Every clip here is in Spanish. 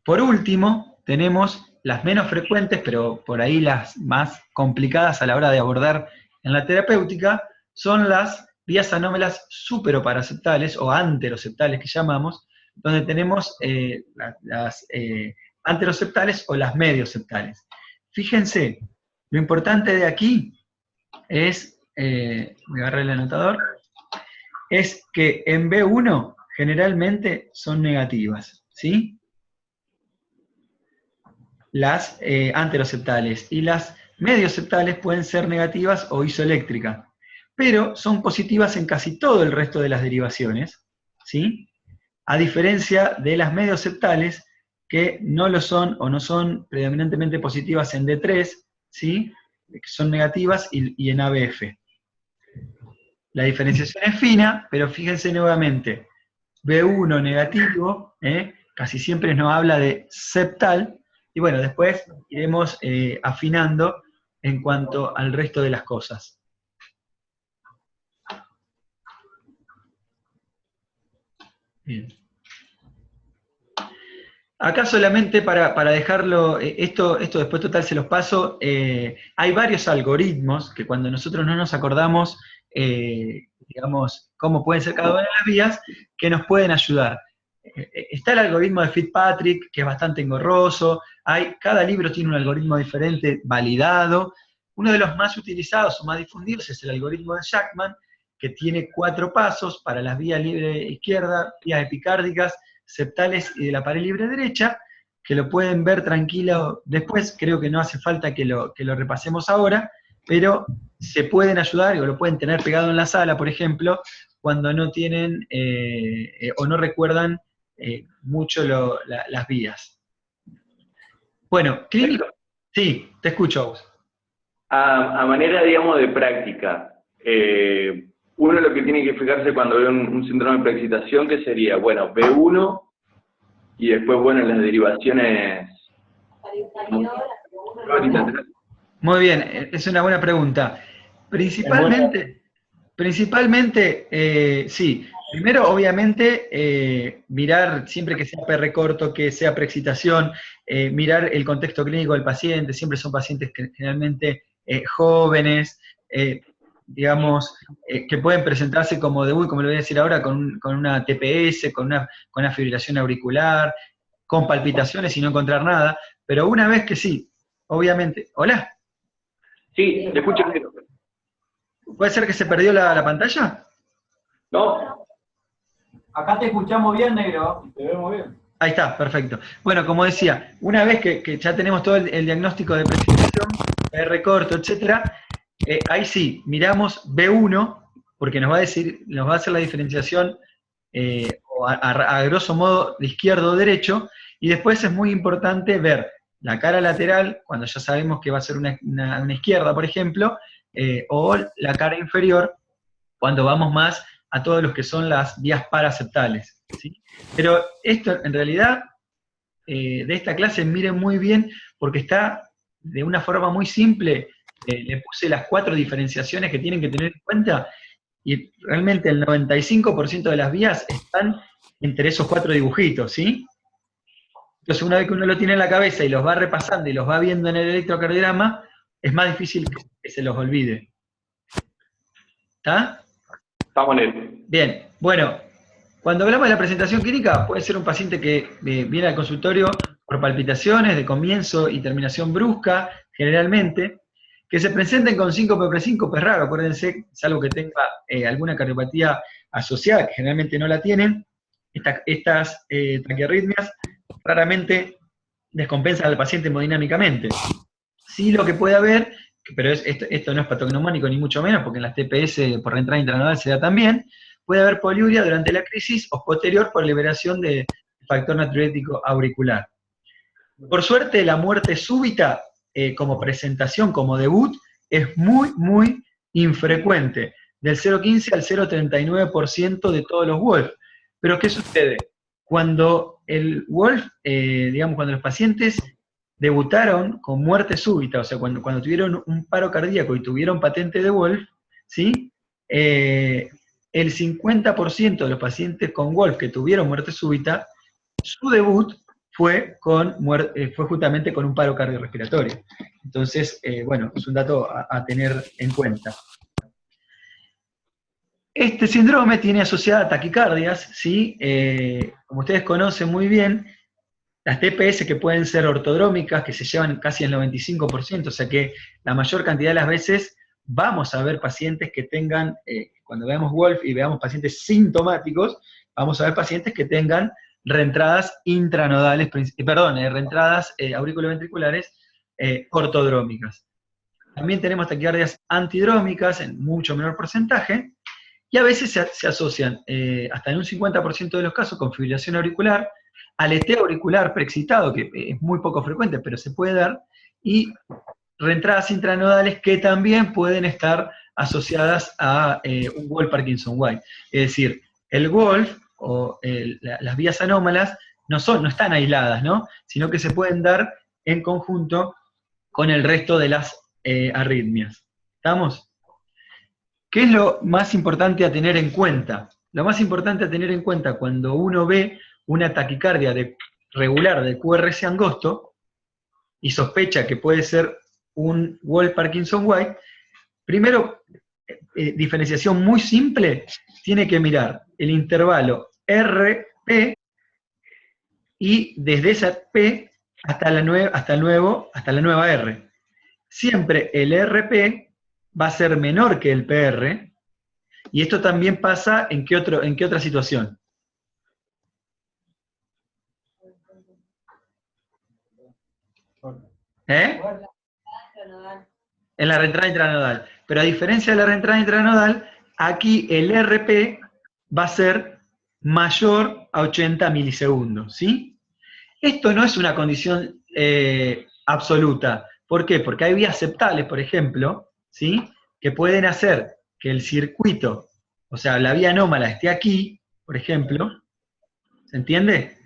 Por último, tenemos las menos frecuentes, pero por ahí las más complicadas a la hora de abordar en la terapéutica, son las vías anómalas superoparaceptales o anteroceptales que llamamos, donde tenemos las anteroceptales o las medioceptales. Fíjense, lo importante de aquí es, voy a agarrar el anotador, es que en B1 generalmente son negativas, ¿sí? Las anteroceptales, y las medioceptales pueden ser negativas o isoeléctricas, pero son positivas en casi todo el resto de las derivaciones, ¿sí? A diferencia de las medioceptales, que no lo son o no son predominantemente positivas en D3, ¿sí? Que son negativas, y en ABF. La diferenciación es fina, pero fíjense nuevamente, B1 negativo, casi siempre nos habla de septal, y bueno, después iremos afinando en cuanto al resto de las cosas. Bien. Acá solamente para dejarlo, esto después total se los paso, hay varios algoritmos que cuando nosotros no nos acordamos, digamos, cómo pueden ser cada una de las vías, que nos pueden ayudar. Está el algoritmo de Fitzpatrick, que es bastante engorroso, cada libro tiene un algoritmo diferente, validado. Uno de los más utilizados o más difundidos es el algoritmo de Shackman, que tiene 4 pasos para las vías libre izquierda, vías epicárdicas, septales y de la pared libre derecha, que lo pueden ver tranquilo después. Creo que no hace falta que lo repasemos ahora, pero se pueden ayudar o lo pueden tener pegado en la sala, por ejemplo, cuando no tienen o no recuerdan mucho las vías. Bueno, clínico. Sí, te escucho, vos. A manera, digamos, de práctica, uno lo que tiene que fijarse cuando ve un síndrome de preexcitación, que sería, bueno, B1, y después, bueno, las derivaciones... Muy bien, es una buena pregunta. Principalmente, sí. Primero, obviamente, mirar siempre que sea PR corto, que sea preexcitación, mirar el contexto clínico del paciente. Siempre son pacientes que generalmente jóvenes, digamos, que pueden presentarse como debut, como le voy a decir ahora, con una TPS, con una fibrilación auricular, con palpitaciones y no encontrar nada. Pero una vez que sí, obviamente. ¿Hola? Sí, te escucho. ¿Puede ser que se perdió la pantalla? No. Acá te escuchamos bien, negro. Te vemos bien. Ahí está, perfecto. Bueno, como decía, una vez que ya tenemos todo el diagnóstico de precipitación, PR corto, etc., ahí sí, miramos B1, porque nos va a hacer la diferenciación a grosso modo de izquierdo o derecho, y después es muy importante ver la cara lateral, cuando ya sabemos que va a ser una izquierda, por ejemplo, o la cara inferior, cuando vamos más a todos los que son las vías paraceptales, ¿sí? Pero esto, en realidad, de esta clase, miren muy bien, porque está de una forma muy simple, le puse las 4 diferenciaciones que tienen que tener en cuenta, y realmente el 95% de las vías están entre esos 4 dibujitos, ¿sí? Entonces, una vez que uno lo tiene en la cabeza y los va repasando y los va viendo en el electrocardiograma, es más difícil que se los olvide. ¿Está? Estamos en él. Bien, bueno, cuando hablamos de la presentación clínica, puede ser un paciente que viene al consultorio por palpitaciones de comienzo y terminación brusca, generalmente, que se presenten con síncope o presíncope, es raro, acuérdense, salvo que tenga alguna cardiopatía asociada, que generalmente no la tienen. Estas taquiarritmias raramente descompensan al paciente hemodinámicamente. Sí, lo que puede haber, pero esto no es patognomónico ni mucho menos, porque en las TPS por reentrada intranodal se da también, puede haber poliuria durante la crisis o posterior por liberación de factor natriurético auricular. Por suerte, la muerte súbita, como presentación, como debut, es muy, muy infrecuente, del 0,15 al 0,39% de todos los Wolf. Pero ¿qué sucede? Cuando el Wolf, digamos, cuando los pacientes debutaron con muerte súbita, o sea, cuando tuvieron un paro cardíaco y tuvieron patente de Wolf, ¿sí? El 50% de los pacientes con Wolf que tuvieron muerte súbita, su debut fue justamente con un paro cardiorrespiratorio. Entonces, bueno, es un dato a tener en cuenta. Este síndrome tiene asociada taquicardias, ¿sí? Como ustedes conocen muy bien, las TPS que pueden ser ortodrómicas, que se llevan casi el 95%, o sea que la mayor cantidad de las veces vamos a ver pacientes que tengan, cuando veamos Wolf y veamos pacientes sintomáticos, vamos a ver pacientes que tengan reentradas intranodales, reentradas auriculoventriculares ortodrómicas. También tenemos taquicardias antidrómicas en mucho menor porcentaje, y a veces se asocian, hasta en un 50% de los casos, con fibrilación auricular, aleteo auricular preexcitado, que es muy poco frecuente, pero se puede dar, y reentradas intranodales que también pueden estar asociadas a un Wolf Parkinson-White. Es decir, el Wolf o las vías anómalas no están aisladas, ¿no? Sino que se pueden dar en conjunto con el resto de las arritmias. ¿Estamos? ¿Qué es lo más importante a tener en cuenta? Lo más importante a tener en cuenta cuando uno ve una taquicardia regular de QRS angosto y sospecha que puede ser un Wolf Parkinson-White, primero, diferenciación muy simple, tiene que mirar el intervalo RP y desde esa P hasta la nueva R. Siempre el RP va a ser menor que el PR, y esto también pasa en qué otra situación. En la reentrada intranodal. Pero a diferencia de la reentrada intranodal, aquí el RP va a ser mayor a 80 milisegundos, ¿sí? Esto no es una condición absoluta. ¿Por qué? Porque hay vías septales, por ejemplo, ¿sí? Que pueden hacer que el circuito, o sea, la vía anómala esté aquí, por ejemplo, ¿se entiende?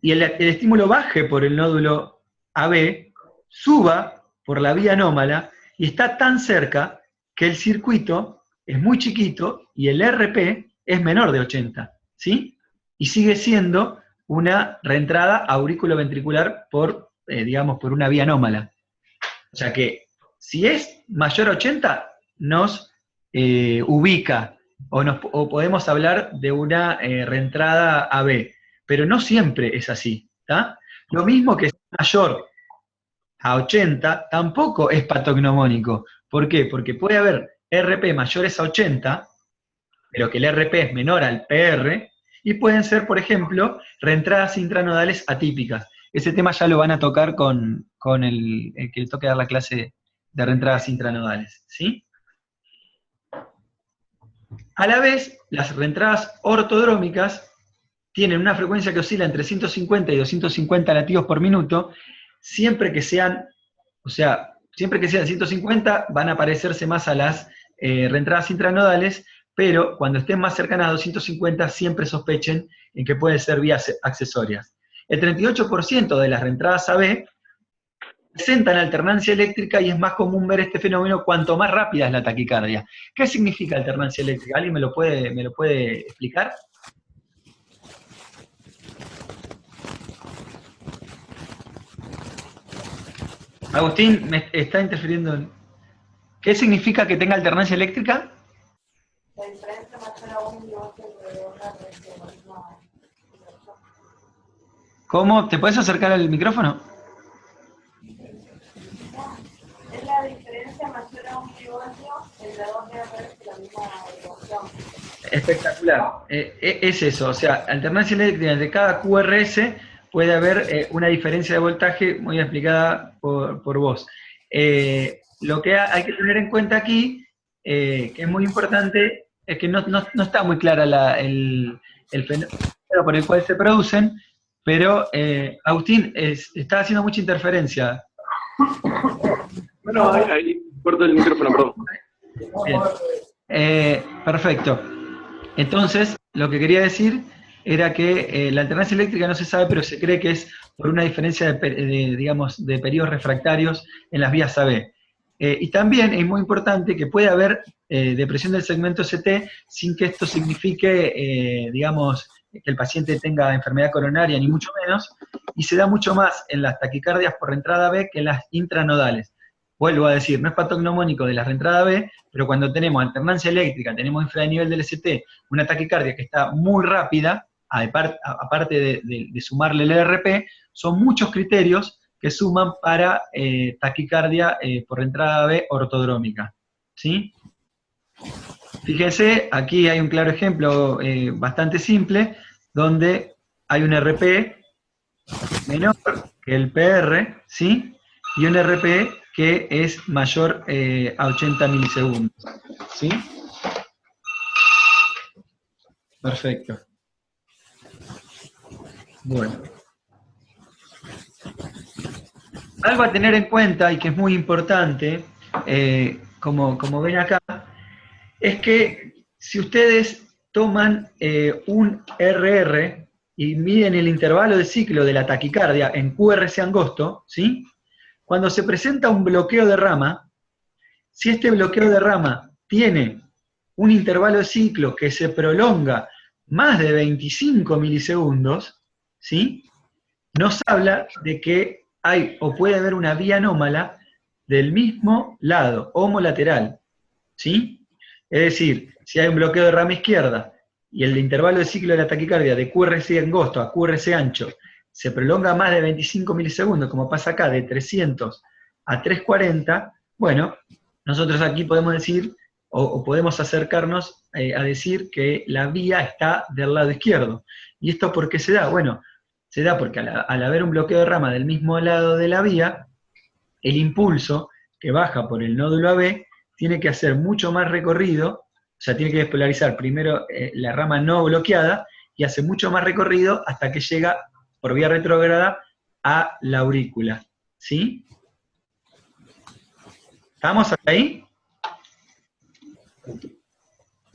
Y el estímulo baje por el nódulo AB, suba por la vía anómala, y está tan cerca que el circuito es muy chiquito y el RP es menor de 80, ¿sí? Y sigue siendo una reentrada auriculoventricular por una vía anómala. O sea que, si es mayor a 80, nos ubica, o podemos hablar de una reentrada AB, pero no siempre es así, ¿tá? Lo mismo que es mayor a 80, tampoco es patognomónico. ¿Por qué? Porque puede haber RP mayores a 80, pero que el RP es menor al PR, y pueden ser, por ejemplo, reentradas intranodales atípicas. Ese tema ya lo van a tocar con el que le toque dar la clase de reentradas intranodales, ¿sí? A la vez, las reentradas ortodrómicas tienen una frecuencia que oscila entre 150 y 250 latidos por minuto, siempre que sean 150 van a parecerse más a las reentradas intranodales, pero cuando estén más cercanas a 250 siempre sospechen en que pueden ser vías accesorias. El 38% de las reentradas AB presentan alternancia eléctrica, y es más común ver este fenómeno cuanto más rápida es la taquicardia. ¿Qué significa alternancia eléctrica? ¿Alguien me lo puede explicar? Agustín, me está interfiriendo. ¿Qué significa que tenga alternancia eléctrica? La diferencia mayor a 1 milivoltio de una red. ¿Cómo? ¿Te puedes acercar al micrófono? Es la diferencia mayor a 1 milivoltio entre dos redes de la misma ecuación. Espectacular. Es eso, o sea, alternancia eléctrica entre cada QRS puede haber una diferencia de voltaje muy explicada por vos. Lo que hay que tener en cuenta aquí, que es muy importante, es que no está muy clara el fenómeno por el cual se producen, pero Agustín, está haciendo mucha interferencia. Bueno, ahí corto el micrófono, perdón. Bien. Perfecto. Entonces, lo que quería decir era que la alternancia eléctrica no se sabe, pero se cree que es por una diferencia de periodos refractarios en las vías AB. Y también es muy importante que puede haber depresión del segmento ST sin que esto signifique, que el paciente tenga enfermedad coronaria, ni mucho menos, y se da mucho más en las taquicardias por reentrada B que en las intranodales. Vuelvo a decir, no es patognomónico de la reentrada B, pero cuando tenemos alternancia eléctrica, tenemos infranivel del ST, una taquicardia que está muy rápida, aparte de sumarle el ERP, son muchos criterios que suman para taquicardia por reentrada B ortodrómica. ¿Sí? Fíjense, aquí hay un claro ejemplo bastante simple, donde hay un RP menor que el PR, ¿sí? Y un RP que es mayor a 80 milisegundos, ¿sí? Perfecto. Bueno. Algo a tener en cuenta, y que es muy importante, como ven acá, es que si ustedes toman un RR y miden el intervalo de ciclo de la taquicardia en QRC angosto, ¿sí? Cuando se presenta un bloqueo de rama, si este bloqueo de rama tiene un intervalo de ciclo que se prolonga más de 25 milisegundos, ¿sí? Nos habla de que hay o puede haber una vía anómala del mismo lado, homolateral, ¿sí? Es decir, si hay un bloqueo de rama izquierda y el intervalo de ciclo de la taquicardia de QRC angosto a QRC ancho se prolonga más de 25 milisegundos, como pasa acá, de 300 a 340, bueno, nosotros aquí podemos decir, o podemos acercarnos a decir que la vía está del lado izquierdo. ¿Y esto por qué se da? Bueno, se da porque al haber un bloqueo de rama del mismo lado de la vía, el impulso que baja por el nódulo AB tiene que hacer mucho más recorrido, o sea, tiene que despolarizar primero la rama no bloqueada, y hace mucho más recorrido hasta que llega por vía retrógrada a la aurícula, ¿sí? ¿Estamos hasta ahí?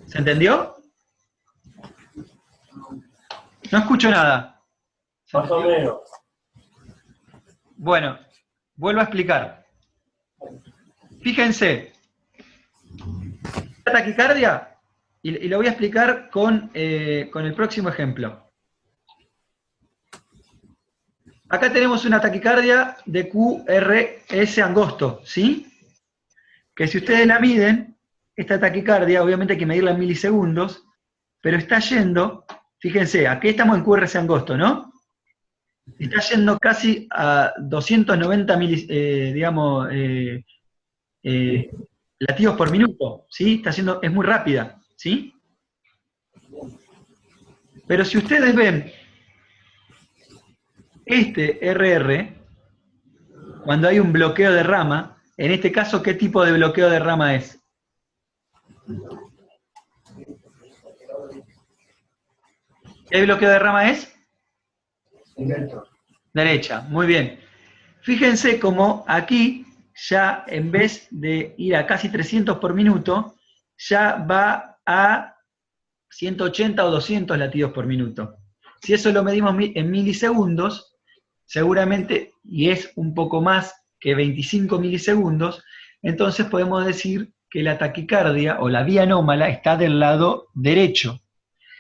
¿Se entendió? No escucho nada. Más o menos. Bueno, vuelvo a explicar. Fíjense, la taquicardia, y lo voy a explicar con el próximo ejemplo. Acá tenemos una taquicardia de QRS angosto, ¿sí? Que si ustedes la miden, esta taquicardia, obviamente hay que medirla en milisegundos, pero está yendo, fíjense, aquí estamos en QRS angosto, ¿no? Está yendo casi a 290 latidos por minuto, ¿sí? Es muy rápida, ¿sí? Pero si ustedes ven este RR, cuando hay un bloqueo de rama, en este caso, ¿qué tipo de bloqueo de rama es? ¿Qué bloqueo de rama es? Derecha, muy bien. Fíjense cómo aquí ya en vez de ir a casi 300 por minuto, ya va a 180 o 200 latidos por minuto. Si eso lo medimos en milisegundos, seguramente, y es un poco más que 25 milisegundos, entonces podemos decir que la taquicardia o la vía anómala está del lado derecho.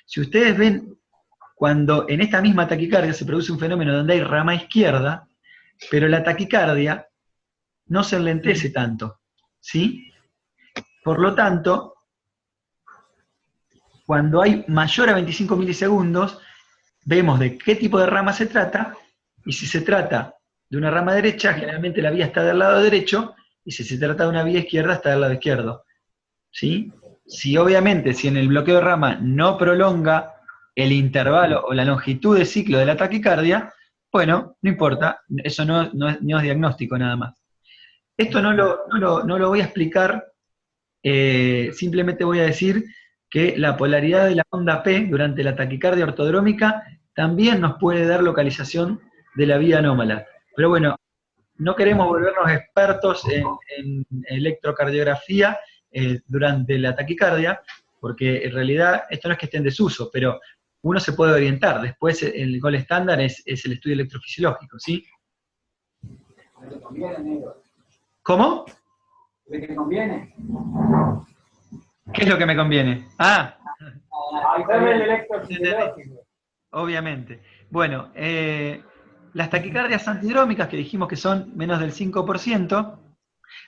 Si ustedes ven, cuando en esta misma taquicardia se produce un fenómeno donde hay rama izquierda, pero la taquicardia no se enlentece tanto, ¿sí? Por lo tanto, cuando hay mayor a 25 milisegundos, vemos de qué tipo de rama se trata, y si se trata de una rama derecha, generalmente la vía está del lado derecho, y si se trata de una vía izquierda, está del lado izquierdo, ¿sí? Si obviamente, si en el bloqueo de rama no prolonga el intervalo o la longitud de ciclo de la taquicardia, bueno, no importa, eso no es diagnóstico nada más. Esto no lo voy a explicar, simplemente voy a decir que la polaridad de la onda P durante la taquicardia ortodrómica también nos puede dar localización de la vía anómala. Pero bueno, no queremos volvernos expertos en electrocardiografía durante la taquicardia, porque en realidad esto no es que esté en desuso, pero uno se puede orientar. Después el gol estándar es el estudio electrofisiológico, ¿sí? ¿Le conviene, negro? ¿Cómo? ¿Le conviene? ¿Qué es lo que me conviene? Ah, Ahí está el electrofisiológico. obviamente. Bueno, Las taquicardias antidrómicas, que dijimos que son menos del 5%,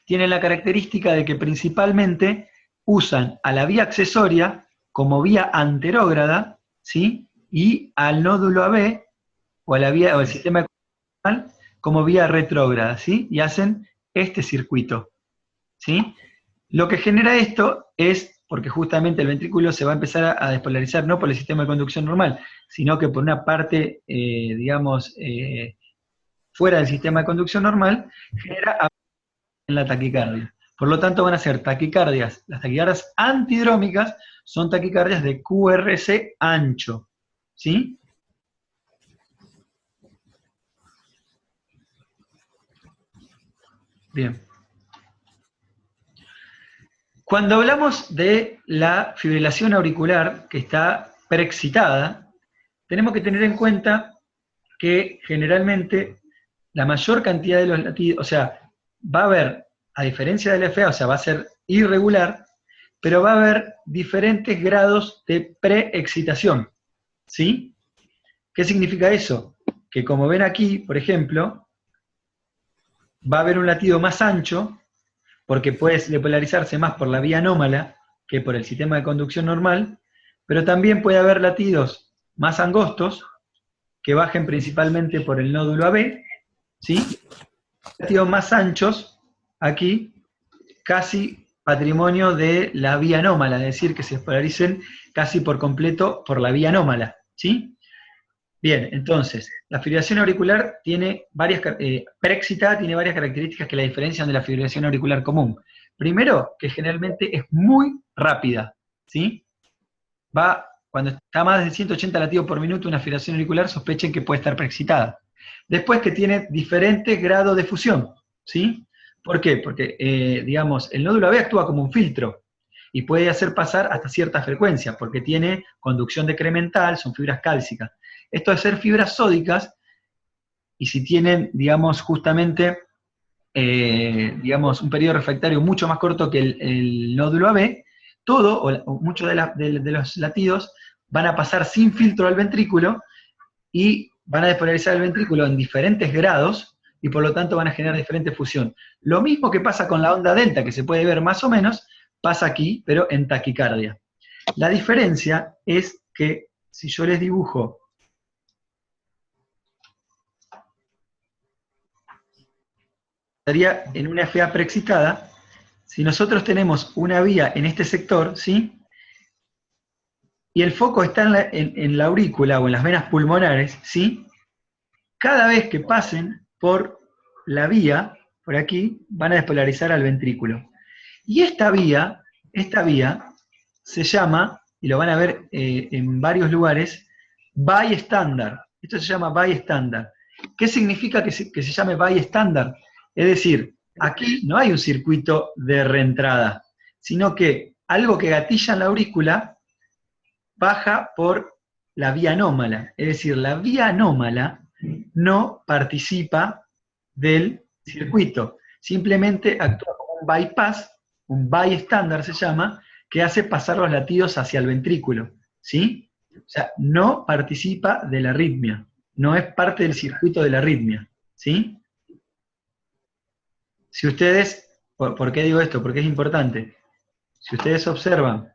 tienen la característica de que principalmente usan a la vía accesoria como vía anterógrada, ¿sí? Y al nódulo AB, o a la vía, o al sistema ecuatorial, como vía retrógrada, ¿sí? Y hacen este circuito, ¿sí? Lo que genera esto es, porque justamente el ventrículo se va a empezar a despolarizar no por el sistema de conducción normal, sino que por una parte, digamos, fuera del sistema de conducción normal, genera en la taquicardia. Por lo tanto, van a ser taquicardias. Las taquicardias antidrómicas son taquicardias de QRS ancho, ¿sí? Bien. Cuando hablamos de la fibrilación auricular, que está preexcitada, tenemos que tener en cuenta que generalmente la mayor cantidad de los latidos, o sea, va a haber, a diferencia del FA, o sea, va a ser irregular, pero va a haber diferentes grados de preexcitación, ¿sí? ¿Qué significa eso? Que como ven aquí, por ejemplo, va a haber un latido más ancho, porque puede depolarizarse más por la vía anómala que por el sistema de conducción normal, pero también puede haber latidos más angostos, que bajen principalmente por el nódulo AB, ¿sí? Latidos más anchos, aquí, casi patrimonio de la vía anómala, es decir, que se despolaricen casi por completo por la vía anómala, ¿sí? Bien, entonces, la fibrilación auricular tiene varias, preexcitada tiene varias características que la diferencian de la fibrilación auricular común. Primero, que generalmente es muy rápida, ¿sí? Cuando está más de 180 latidos por minuto una fibrilación auricular, sospechen que puede estar preexcitada. Después que tiene diferentes grados de fusión, ¿sí? ¿Por qué? Porque, digamos, el nódulo AB actúa como un filtro y puede hacer pasar hasta cierta frecuencia, porque tiene conducción decremental, son fibras cálcicas. Esto de ser fibras sódicas, y si tienen, digamos, justamente, digamos, un periodo refractario mucho más corto que el nódulo AB, todo, o muchos de los latidos, van a pasar sin filtro al ventrículo, y van a despolarizar el ventrículo en diferentes grados, y por lo tanto van a generar diferente fusión. Lo mismo que pasa con la onda delta, que se puede ver más o menos, pasa aquí, pero en taquicardia. La diferencia es que, si yo les dibujo estaría en una FA preexcitada, si nosotros tenemos una vía en este sector, ¿sí? Y el foco está en la aurícula o en las venas pulmonares, ¿sí? Cada vez que pasen por la vía, por aquí, van a despolarizar al ventrículo. Y esta vía se llama, y lo van a ver en varios lugares, bystander. Esto se llama bystander. ¿Qué significa que se llame bystander? Es decir, aquí no hay un circuito de reentrada, sino que algo que gatilla en la aurícula baja por la vía anómala. Es decir, la vía anómala no participa del circuito, simplemente actúa como un bypass, un bystander se llama, que hace pasar los latidos hacia el ventrículo, ¿sí? O sea, no participa de la arritmia, no es parte del circuito de la arritmia, ¿sí? Si ustedes, ¿por qué digo esto? Porque es importante. Si ustedes observan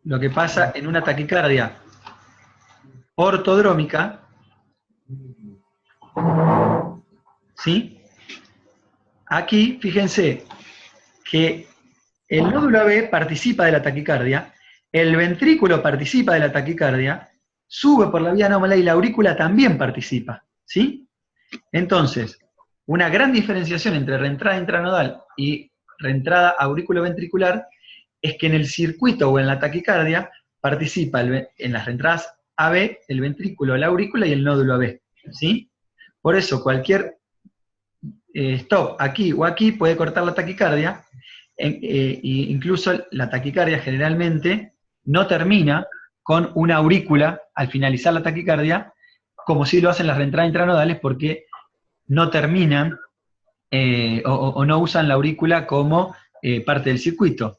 lo que pasa en una taquicardia ortodrómica, ¿sí? Aquí, fíjense que el nódulo AB participa de la taquicardia, el ventrículo participa de la taquicardia, sube por la vía anómala y la aurícula también participa, ¿sí? Entonces, una gran diferenciación entre reentrada intranodal y reentrada auriculoventricular es que en el circuito o en la taquicardia participa en las reentradas AB el ventrículo, la aurícula y el nódulo AB, ¿sí? Por eso cualquier stop aquí o aquí puede cortar la taquicardia, e incluso la taquicardia generalmente no termina con una aurícula al finalizar la taquicardia, como si lo hacen las reentradas intranodales, porque no terminan o no usan la aurícula como parte del circuito.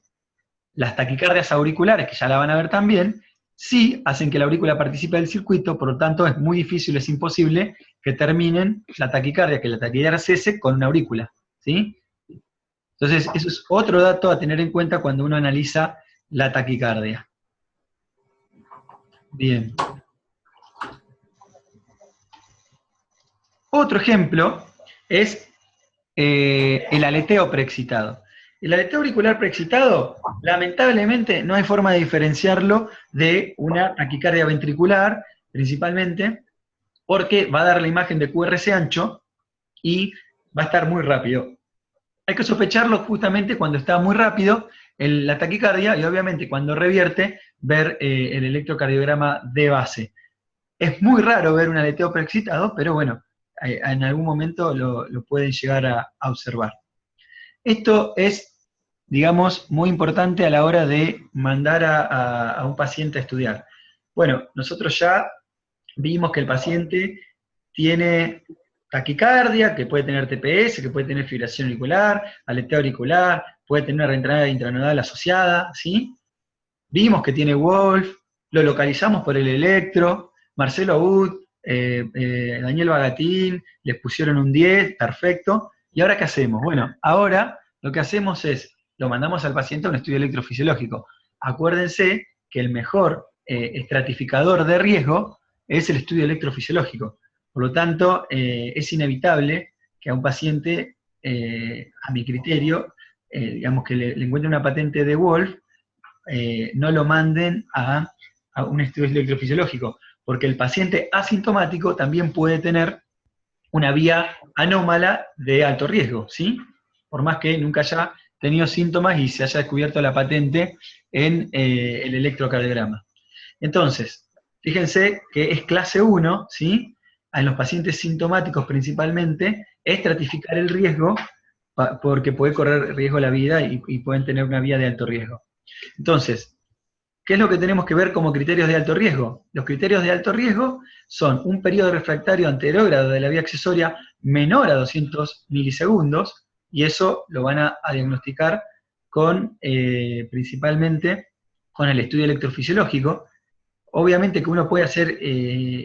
Las taquicardias auriculares, que ya la van a ver también, sí hacen que la aurícula participe del circuito, por lo tanto es muy difícil, es imposible que terminen la taquicardia, que la taquicardia cese con una aurícula, ¿sí? Entonces, eso es otro dato a tener en cuenta cuando uno analiza la taquicardia. Bien. Otro ejemplo es el aleteo preexcitado. El aleteo auricular preexcitado, lamentablemente, no hay forma de diferenciarlo de una taquicardia ventricular, principalmente, porque va a dar la imagen de QRS ancho y va a estar muy rápido. Hay que sospecharlo justamente cuando está muy rápido la taquicardia y obviamente cuando revierte, ver el electrocardiograma de base. Es muy raro ver un aleteo preexcitado, pero bueno, en algún momento lo pueden llegar a observar. Esto es, digamos, muy importante a la hora de mandar a un paciente a estudiar. Bueno, nosotros ya vimos que el paciente tiene taquicardia, que puede tener TPS, que puede tener fibrilación auricular, aleteo auricular, puede tener una reentrada intranodal asociada, ¿sí? Vimos que tiene Wolf, lo localizamos por el electro, Marcelo Abud, Daniel Bagatín, les pusieron un 10, perfecto. ¿Y ahora qué hacemos? Bueno, ahora lo que hacemos es, lo mandamos al paciente a un estudio electrofisiológico. Acuérdense que el mejor estratificador de riesgo es el estudio electrofisiológico. Por lo tanto, es inevitable que a un paciente, a mi criterio, digamos que le encuentre una patente de Wolf, no lo manden a un estudio electrofisiológico, porque el paciente asintomático también puede tener una vía anómala de alto riesgo, ¿sí? Por más que nunca haya tenido síntomas y se haya descubierto la patente en el electrocardiograma. Entonces, fíjense que es clase 1, ¿sí? En los pacientes sintomáticos principalmente, estratificar el riesgo, porque puede correr riesgo la vida y pueden tener una vía de alto riesgo. Entonces, ¿qué es lo que tenemos que ver como criterios de alto riesgo? Los criterios de alto riesgo son un periodo refractario anterógrado de la vía accesoria menor a 200 milisegundos, y eso lo van a diagnosticar con, principalmente con el estudio electrofisiológico. Obviamente que uno puede hacer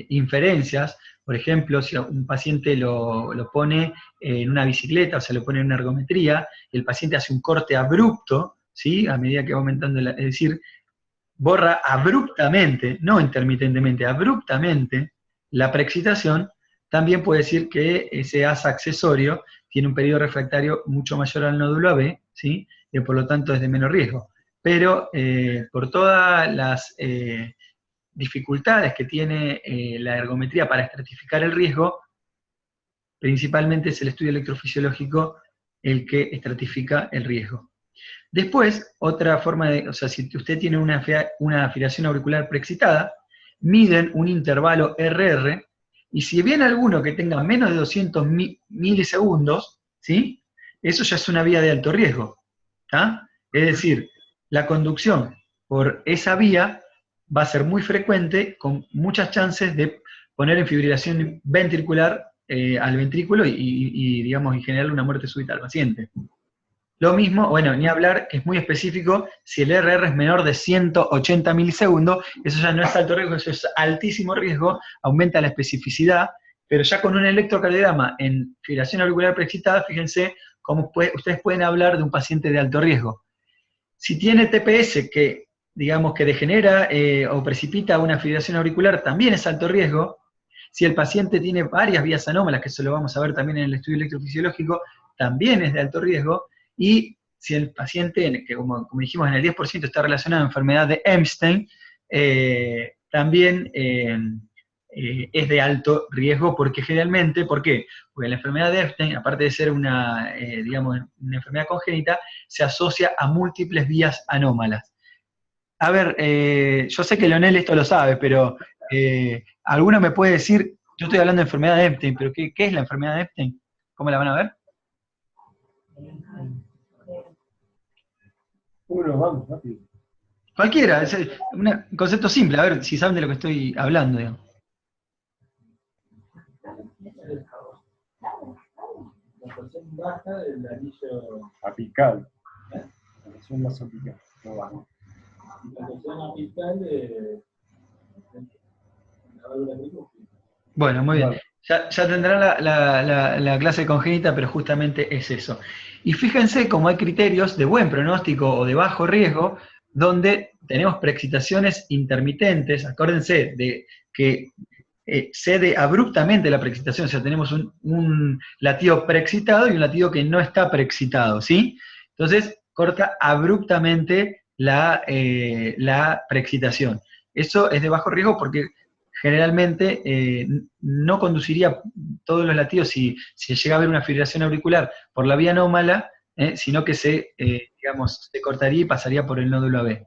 inferencias, por ejemplo, si un paciente lo pone en una bicicleta, o sea, lo pone en una ergometría, y el paciente hace un corte abrupto, ¿sí? A medida que va aumentando, es decir, borra abruptamente, no intermitentemente, abruptamente la preexcitación, también puede decir que ese asa accesorio tiene un periodo refractario mucho mayor al nódulo AB, ¿sí? Y por lo tanto es de menor riesgo. Pero por todas las dificultades que tiene la ergometría para estratificar el riesgo, principalmente es el estudio electrofisiológico el que estratifica el riesgo. Después, otra forma de, o sea, si usted tiene una fibrilación auricular preexcitada, miden un intervalo RR, y si viene alguno que tenga menos de 200 milisegundos, ¿sí? Eso ya es una vía de alto riesgo, ¿tá? Es decir, la conducción por esa vía va a ser muy frecuente, con muchas chances de poner en fibrilación ventricular al ventrículo digamos, y generar una muerte súbita al paciente. Lo mismo, bueno, ni hablar, que es muy específico, si el RR es menor de 180 milisegundos, eso ya no es alto riesgo, eso es altísimo riesgo, aumenta la especificidad, pero ya con un electrocardiograma en fibrilación auricular preexcitada, fíjense cómo ustedes pueden hablar de un paciente de alto riesgo. Si tiene TPS que, digamos, que degenera o precipita una fibrilación auricular, también es alto riesgo. Si el paciente tiene varias vías anómalas, que eso lo vamos a ver también en el estudio electrofisiológico, también es de alto riesgo. Y si el paciente, que como dijimos en el 10% está relacionado a enfermedad de Epstein, también es de alto riesgo, porque generalmente, ¿por qué? Porque la enfermedad de Epstein, aparte de ser una, digamos, una enfermedad congénita, se asocia a múltiples vías anómalas. A ver, yo sé que Leonel esto lo sabe, pero ¿alguno me puede decir, yo estoy hablando de enfermedad de Epstein, pero ¿qué es la enfermedad de Epstein? ¿Cómo la van a ver? Uno, vamos, rápido. Cualquiera, es un concepto simple, a ver si saben de lo que estoy hablando, digamos. La presión baja del anillo apical. La presión más apical, no baja. Y la presión apical la válvula tricúspide. Bueno, muy bien. Vale. Ya tendrán la clase congénita, pero justamente es eso. Y fíjense cómo hay criterios de buen pronóstico o de bajo riesgo, donde tenemos preexcitaciones intermitentes. Acuérdense de que cede abruptamente la preexcitación, o sea, tenemos un latido preexcitado y un latido que no está preexcitado, ¿sí? Entonces, corta abruptamente la preexcitación. Eso es de bajo riesgo porque generalmente no conduciría todos los latidos si llega a haber una fibrilación auricular por la vía anómala, sino que digamos, se cortaría y pasaría por el nódulo AB.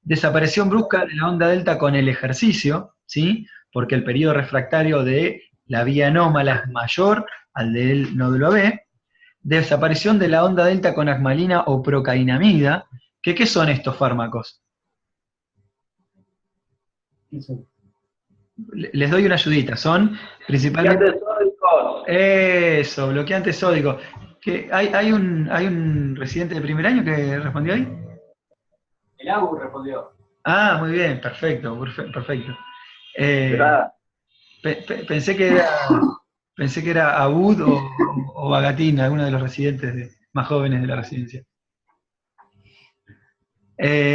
Desaparición brusca de la onda delta con el ejercicio, ¿sí? Porque el periodo refractario de la vía anómala es mayor al del nódulo AB. Desaparición de la onda delta con asmalina o procainamida. ¿Qué son estos fármacos? Les doy una ayudita, son principalmente... Bloqueantes sódicos. Eso, bloqueantes sódicos. ¿Hay un residente de primer año que respondió ahí? El AU respondió. Ah, muy bien, perfecto, perfecto. ¿Verdad? Pensé que era Abud o Bagatín, alguno de los residentes más jóvenes de la residencia.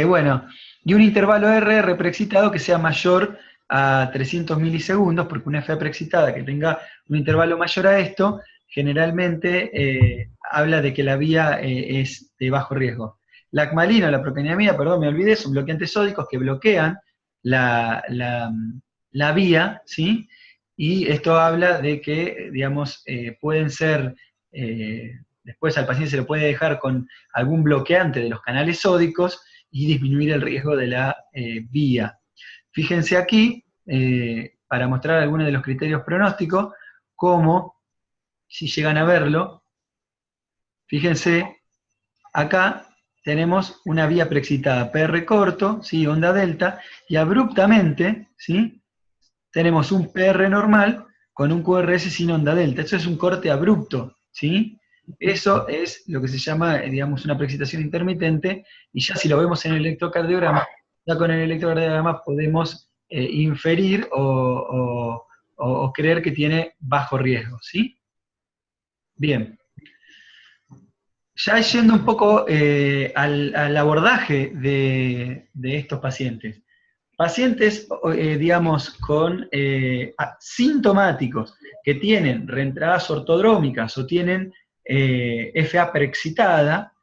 Bueno, y un intervalo R preexcitado que sea mayor a 300 milisegundos, porque una FA preexcitada que tenga un intervalo mayor a esto, generalmente habla de que la vía es de bajo riesgo. La acmalina o la procainamida, perdón, me olvidé, son bloqueantes sódicos que bloquean la vía, ¿sí? Y esto habla de que, digamos, pueden ser, después al paciente se lo puede dejar con algún bloqueante de los canales sódicos y disminuir el riesgo de la vía. Fíjense aquí, para mostrar algunos de los criterios pronósticos, como, si llegan a verlo, fíjense, acá tenemos una vía preexcitada PR corto, ¿sí? Onda delta, y abruptamente, ¿sí? Tenemos un PR normal con un QRS sin onda delta. Eso es un corte abrupto, ¿sí? Eso es lo que se llama, digamos, una preexcitación intermitente, y ya si lo vemos en el electrocardiograma, ya con el electrocardiograma podemos inferir o creer que tiene bajo riesgo, ¿sí? Bien. Ya yendo un poco al abordaje de estos pacientes. Pacientes, digamos, con sintomáticos que tienen reentradas ortodrómicas o tienen FA preexcitada,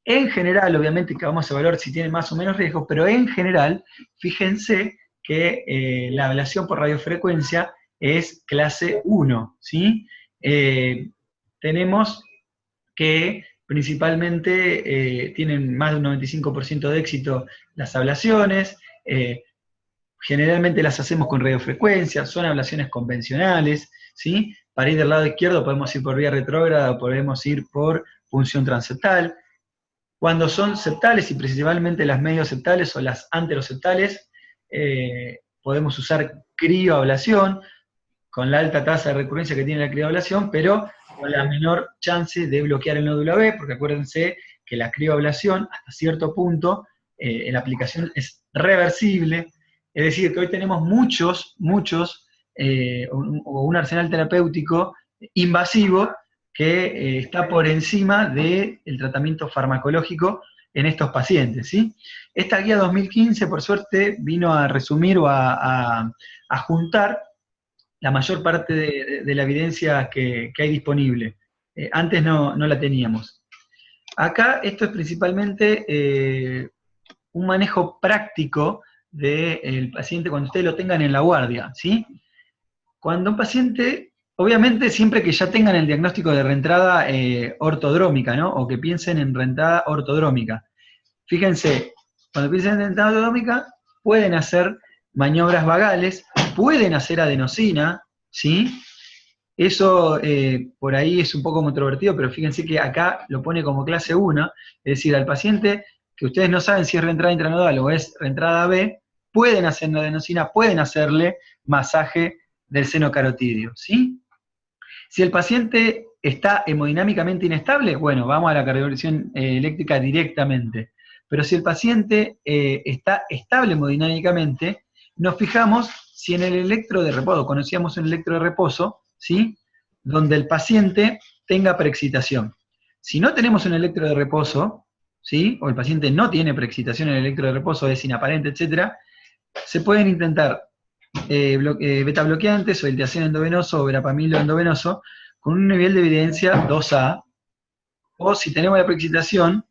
en general, obviamente que vamos a evaluar si tienen más o menos riesgo, pero en general, fíjense que la ablación por radiofrecuencia es clase 1, ¿sí? Tenemos que principalmente tienen más de un 95% de éxito las ablaciones, generalmente las hacemos con radiofrecuencia, son ablaciones convencionales, ¿sí? Para ir del lado izquierdo podemos ir por vía retrógrada o podemos ir por punción transeptal. Cuando son septales, y principalmente las medioseptales o las anteroseptales, podemos usar crioablación, con la alta tasa de recurrencia que tiene la crioablación, pero con la menor chance de bloquear el nódulo AB, porque acuérdense que la crioablación, hasta cierto punto, en la aplicación es reversible, es decir, que hoy tenemos un arsenal terapéutico invasivo que está por encima del tratamiento farmacológico en estos pacientes, ¿sí? Esta guía 2015, por suerte, vino a resumir o a juntar la mayor parte de la evidencia que hay disponible. Antes no la teníamos. Acá esto es principalmente un manejo práctico del paciente cuando ustedes lo tengan en la guardia, ¿sí? Cuando un paciente, obviamente siempre que ya tengan el diagnóstico de reentrada ortodrómica, ¿no? O que piensen en reentrada ortodrómica. Fíjense, cuando piensen en reentrada ortodrómica, pueden hacer maniobras vagales, pueden hacer adenosina, ¿sí? Eso por ahí es un poco controvertido, pero fíjense que acá lo pone como clase 1, es decir, al paciente que ustedes no saben si es reentrada intranodal o es reentrada B, pueden hacer una adenosina, pueden hacerle masaje del seno carotídeo, ¿sí? Si el paciente está hemodinámicamente inestable, bueno, vamos a la cardioversión eléctrica directamente. Pero si el paciente está estable hemodinámicamente, nos fijamos si en el electro de reposo, conocíamos un electro de reposo, ¿sí? Donde el paciente tenga preexcitación. Si no tenemos un electro de reposo, ¿sí? O el paciente no tiene preexcitación en el electro de reposo, es inaparente, etc., se pueden intentar beta bloqueantes o diltiazem endovenoso o verapamilo endovenoso con un nivel de evidencia 2A, o si tenemos la preexcitación,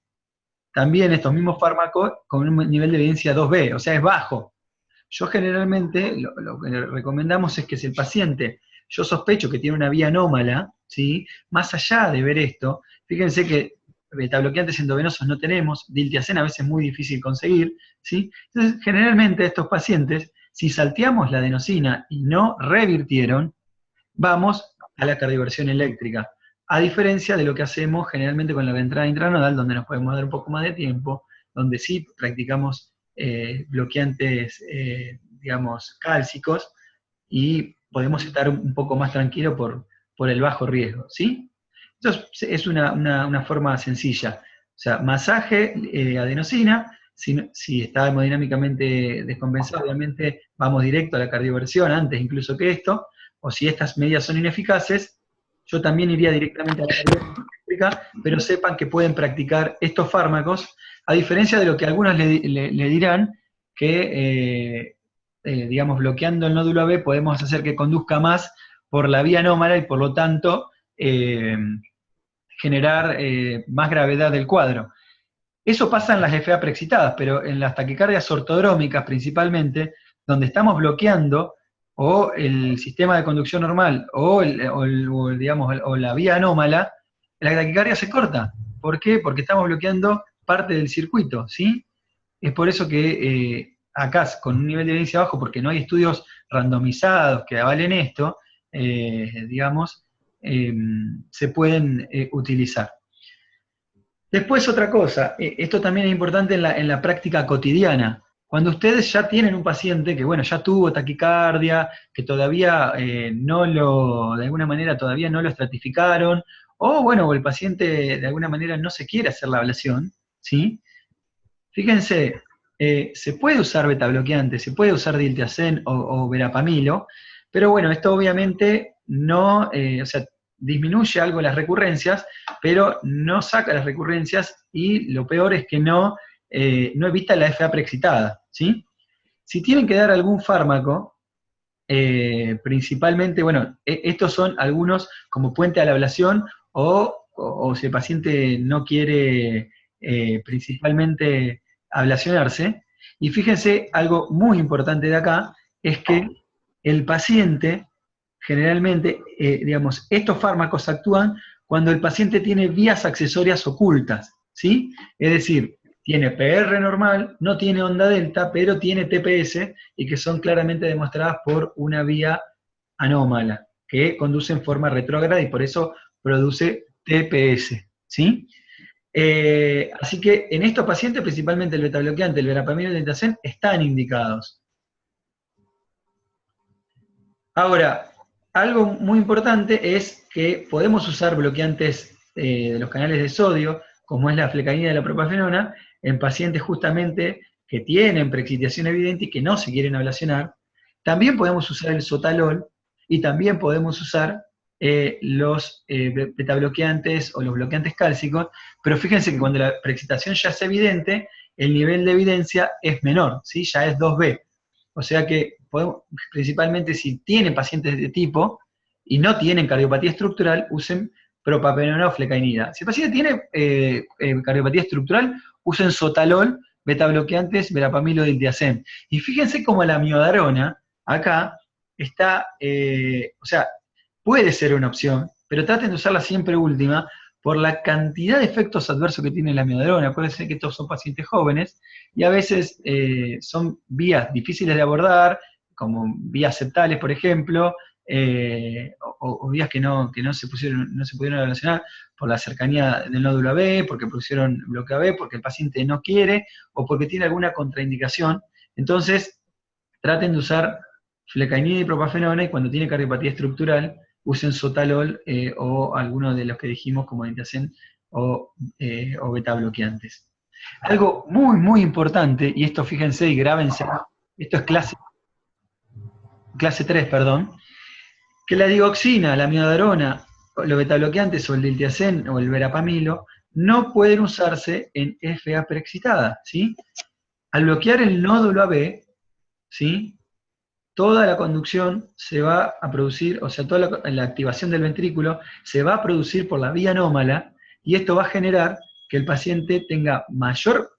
también estos mismos fármacos con un nivel de evidencia 2B, o sea, es bajo. Yo generalmente, lo que le recomendamos es que si el paciente, yo sospecho que tiene una vía anómala, ¿sí? Más allá de ver esto, fíjense que betabloqueantes endovenosos no tenemos, diltiazem a veces es muy difícil conseguir, ¿sí? Entonces, generalmente estos pacientes, si salteamos la adenosina y no revirtieron, vamos a la cardioversión eléctrica, a diferencia de lo que hacemos generalmente con la entrada intranodal, donde nos podemos dar un poco más de tiempo, donde sí practicamos bloqueantes, digamos, cálcicos, y podemos estar un poco más tranquilos por el bajo riesgo, ¿sí? Entonces, es una forma sencilla. O sea, masaje, adenosina, si está hemodinámicamente descompensado, obviamente vamos directo a la cardioversión antes incluso que esto, o si estas medidas son ineficaces, yo también iría directamente a la cardioversión eléctrica, pero sepan que pueden practicar estos fármacos, a diferencia de lo que algunos le dirán, que, digamos, bloqueando el nódulo AB podemos hacer que conduzca más por la vía anómala y por lo tanto generar más gravedad del cuadro. Eso pasa en las FA preexcitadas, pero en las taquicardias ortodrómicas principalmente, donde estamos bloqueando o el sistema de conducción normal o la vía anómala, la taquicardia se corta. ¿Por qué? Porque estamos bloqueando parte del circuito, ¿sí? Es por eso que acá, con un nivel de evidencia bajo, porque no hay estudios randomizados que avalen esto, digamos, se pueden utilizar. Después otra cosa, esto también es importante en la práctica cotidiana. Cuando ustedes ya tienen un paciente que, bueno, ya tuvo taquicardia, que todavía de alguna manera todavía no lo estratificaron, o bueno, el paciente de alguna manera no se quiere hacer la ablación, ¿sí? Fíjense, se puede usar betabloqueante, se puede usar diltiazem o verapamilo, pero bueno, esto obviamente no, o sea, disminuye algo las recurrencias, pero no saca las recurrencias, y lo peor es que no evita la FA preexcitada, ¿sí? Si tienen que dar algún fármaco, principalmente, bueno, estos son algunos como puente a la ablación, o si el paciente no quiere principalmente ablacionarse. Y fíjense, algo muy importante de acá, es que el paciente, generalmente, digamos, estos fármacos actúan cuando el paciente tiene vías accesorias ocultas, ¿sí? Es decir, tiene PR normal, no tiene onda delta, pero tiene TPS, y que son claramente demostradas por una vía anómala, que conduce en forma retrógrada y por eso produce TPS, ¿sí? Así que en estos pacientes, principalmente el betabloqueante, el verapamilo y el diltiazem, están indicados. Ahora, algo muy importante es que podemos usar bloqueantes de los canales de sodio, como es la flecainida y la propafenona, en pacientes justamente que tienen preexcitación evidente y que no se quieren ablacionar. También podemos usar el sotalol, y también podemos usar los betabloqueantes o los bloqueantes cálcicos, pero fíjense que cuando la preexcitación ya es evidente, el nivel de evidencia es menor, ¿sí? Ya es 2B. O sea que podemos, principalmente si tienen pacientes de tipo y no tienen cardiopatía estructural, usen propafenona o flecainida. Si el paciente tiene cardiopatía estructural, usen sotalol, betabloqueantes, verapamilo, diltiazem. Y fíjense cómo la miodarona acá está, o sea, puede ser una opción, pero traten de usarla siempre última, por la cantidad de efectos adversos que tiene la miodarona. Puede ser que estos son pacientes jóvenes, y a veces son vías difíciles de abordar, como vías septales, por ejemplo, o vías que no se pudieron relacionar por la cercanía del nódulo AB, porque pusieron bloqueo AB, porque el paciente no quiere, o porque tiene alguna contraindicación. Entonces, traten de usar flecainida y propafenona, y cuando tiene cardiopatía estructural, usen sotalol o alguno de los que dijimos, como diltiazem o betabloqueantes. Algo muy, muy importante, y esto fíjense y grábense, esto es clásico clase 3, perdón, que la digoxina, la amiodarona, los betabloqueantes o el diltiazem o el verapamilo no pueden usarse en FA preexcitada, ¿sí? Al bloquear el nódulo AB, ¿sí?, toda la conducción se va a producir, o sea, toda la activación del ventrículo se va a producir por la vía anómala, y esto va a generar que el paciente tenga mayor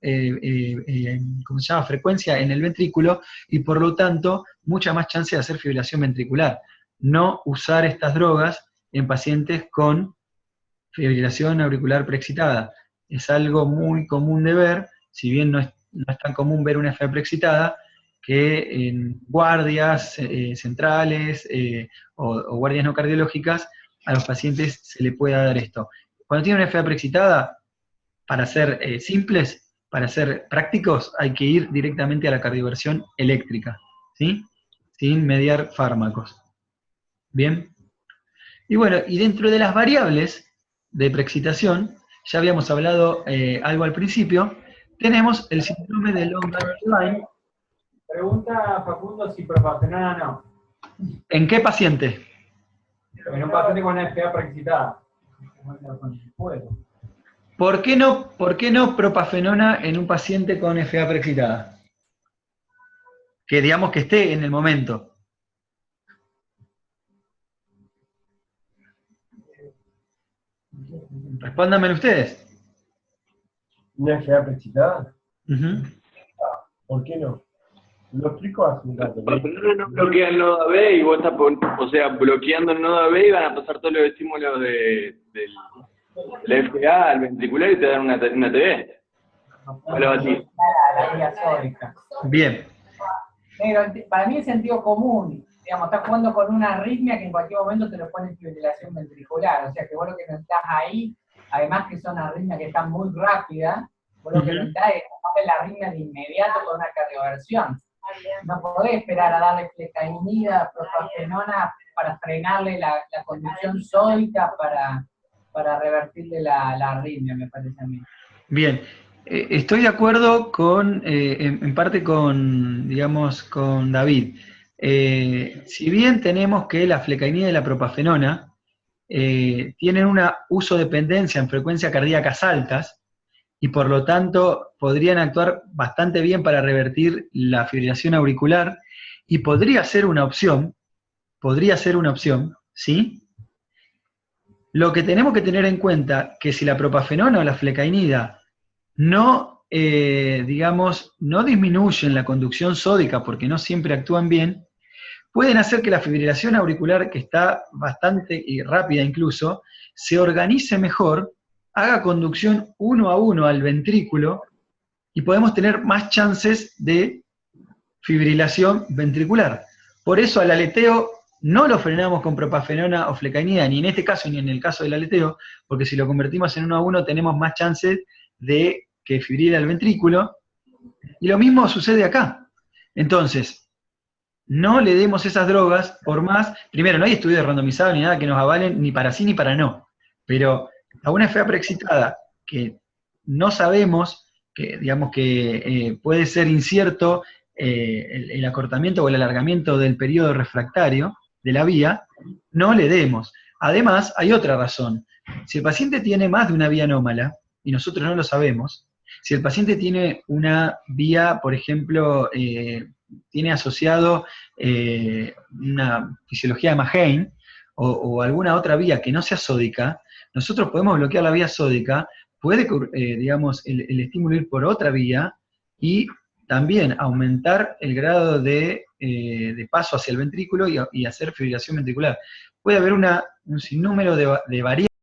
¿cómo se llama?, frecuencia en el ventrículo, y por lo tanto, mucha más chance de hacer fibrilación ventricular. No usar estas drogas en pacientes con fibrilación auricular preexcitada. Es algo muy común de ver, si bien no es tan común ver una FA preexcitada, que en guardias centrales o guardias no cardiológicas, a los pacientes se le pueda dar esto. Cuando tiene una FA preexcitada, para ser simples, para ser prácticos, hay que ir directamente a la cardioversión eléctrica, ¿sí?, sin mediar fármacos. ¿Bien? Y bueno, y dentro de las variables de preexcitación, ya habíamos hablado algo al principio, tenemos el síndrome de Lombard-Line. Pregunta Facundo si propafenona no. ¿En qué paciente? En un paciente con una FA preexcitada. ¿Por qué no propafenona en un paciente con FA preexcitada? Que digamos que esté en el momento. Respóndanme ustedes. ¿Una FA preexcitada? Uh-huh. ¿Por qué no? Lo explico hace un rato. No bloquea el nodo AB y vos estás, bloqueando el nodo AB y van a pasar todos los estímulos del FA al ventricular y te dan una TV. La vía sódica. Bien. Pero para mí es sentido común. Digamos, estás jugando con una arritmia que en cualquier momento te lo pone en fibrilación ventricular. O sea que vos lo que necesitas ahí, además que son arritmias que están muy rápidas, vos lo que necesitas es tomar la arritmia de inmediato con una cardioversión. No podés esperar a darle flecainida, propafenona para frenarle la conducción sódica para revertirle la arritmia, me parece a mí. Bien. Estoy de acuerdo en parte con, digamos, con David. Si bien tenemos que la flecainida y la propafenona tienen una uso-dependencia en frecuencias cardíacas altas, y por lo tanto podrían actuar bastante bien para revertir la fibrilación auricular, y podría ser una opción, ¿sí? Lo que tenemos que tener en cuenta que si la propafenona o la flecainida no, no disminuyen la conducción sódica porque no siempre actúan bien, pueden hacer que la fibrilación auricular, que está bastante rápida incluso, se organice mejor, haga conducción 1 a 1 al ventrículo, y podemos tener más chances de fibrilación ventricular. Por eso al aleteo no lo frenamos con propafenona o flecainida, ni en este caso ni en el caso del aleteo, porque si lo convertimos en 1 a 1 tenemos más chances de que fibrile el ventrículo, y lo mismo sucede acá. Entonces, no le demos esas drogas, por más, primero, no hay estudios randomizados ni nada que nos avalen ni para sí ni para no, pero a una FA preexcitada que no sabemos, que digamos que puede ser incierto el acortamiento o el alargamiento del periodo refractario de la vía, no le demos. Además, hay otra razón. Si el paciente tiene más de una vía anómala, y nosotros no lo sabemos, si el paciente tiene una vía, por ejemplo, tiene asociado una fisiología de Mahain, o alguna otra vía que no sea sódica, nosotros podemos bloquear la vía sódica, puede, el estímulo ir por otra vía, y también aumentar el grado de paso hacia el ventrículo y hacer fibrilación ventricular. Puede haber un sinnúmero de variables